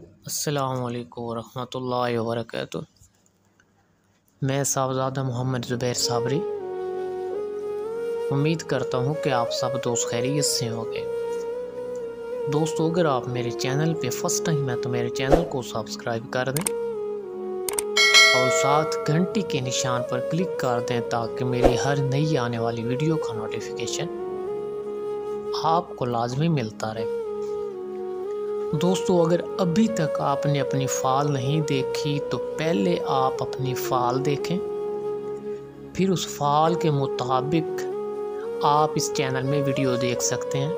अस्सलामु अलैकुम वरहमतुल्लाहि वबरकातुह। मैं साहबज़ादा मोहम्मद ज़ुबैर साबरी उम्मीद करता हूँ कि आप सब दोस्त खैरियत से होंगे। दोस्तों, अगर आप मेरे चैनल पे फर्स्ट टाइम है तो मेरे चैनल को सब्सक्राइब कर दें और साथ घंटी के निशान पर क्लिक कर दें ताकि मेरी हर नई आने वाली वीडियो का नोटिफिकेशन आपको लाजमी मिलता रहे। दोस्तों, अगर अभी तक आपने अपनी फ़ाइल नहीं देखी तो पहले आप अपनी फ़ाइल देखें, फिर उस फ़ाइल के मुताबिक आप इस चैनल में वीडियो देख सकते हैं।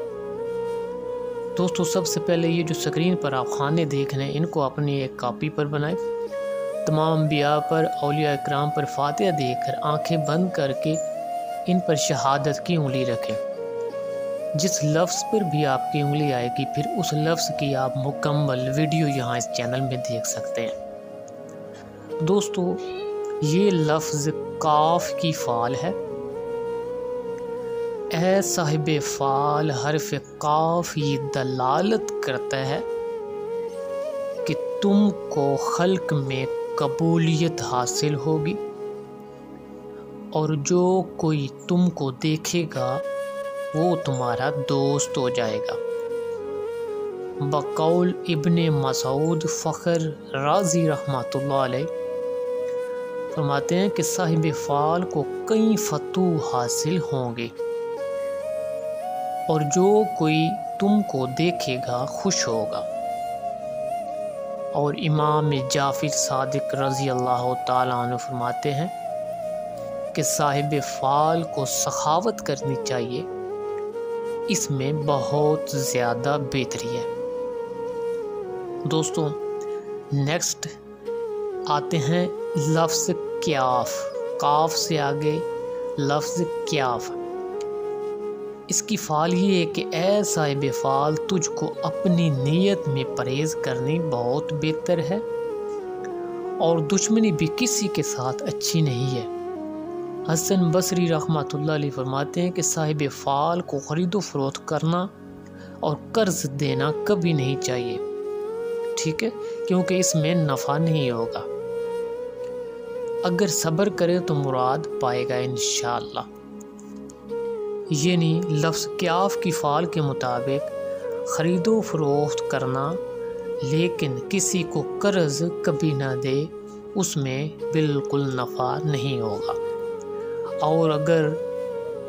दोस्तों, सबसे पहले ये जो स्क्रीन पर आप खाने देख रहे हैं इनको अपनी एक कॉपी पर बनाएं। तमाम अंबिया पर, औलिया इकराम पर फातिहा देकर आंखें बंद करके इन पर शहादत की उंगली रखें। जिस लफ्ज़ पर भी आपकी उंगली आएगी फिर उस लफ्ज़ की आप मुकम्मल वीडियो यहाँ इस चैनल में देख सकते हैं। दोस्तों, ये लफ्ज़ काफ की फ़ाल है। ए साहिब फ़ाल हरफ काफ ये दलालत करता है कि तुमको खल्क में कबूलियत हासिल होगी और जो कोई तुमको देखेगा वो तुम्हारा दोस्त हो जाएगा। बकौल इब्ने मसूद फ़ख्र राज़ी रहमतुल्लाह अलैह फरमाते हैं कि साहिब फ़ाल को कई फतूह हासिल होंगे और जो कोई तुमको देखेगा खुश होगा। और इमाम जाफ़िर सादिक रज़ी अल्लाह ताला अन्हु फरमाते हैं कि साहिब फ़ाल को सखावत करनी चाहिए, इसमें बहुत ज़्यादा बेहतरी है। दोस्तों, नेक्स्ट आते हैं लफ्ज़ क्याफ। काफ से आगे लफ्ज़ क्याफ। इसकी फ़ाल ये है कि ए साहिब फ़ाल तुझको अपनी नीयत में परहेज़ करनी बहुत बेहतर है और दुश्मनी भी किसी के साथ अच्छी नहीं है। हसन बसरी रहमतुल्लाह अलैह फरमाते हैं कि साहिब फ़ाल को ख़रीदो फ़रोख्त करना और कर्ज़ देना कभी नहीं चाहिए, ठीक है, क्योंकि इसमें नफ़ा नहीं होगा। अगर सब्र करे तो मुराद पाएगा इंशाअल्लाह। यानी लफ्ज़ क्याफ की फ़ाल के मुताबिक ख़रीदो फ़रोख्त करना, लेकिन किसी को कर्ज़ कभी ना दे, उसमें बिल्कुल नफ़ा नहीं होगा। और अगर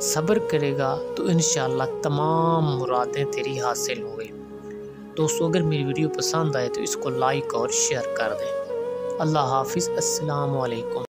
सब्र करेगा तो इंशाअल्लाह तमाम मुरादें तेरी हासिल होंगी। दोस्तों, अगर मेरी वीडियो पसंद आए तो इसको लाइक और शेयर कर दें। अल्लाह हाफिज़। अस्सलामु अलैकुम।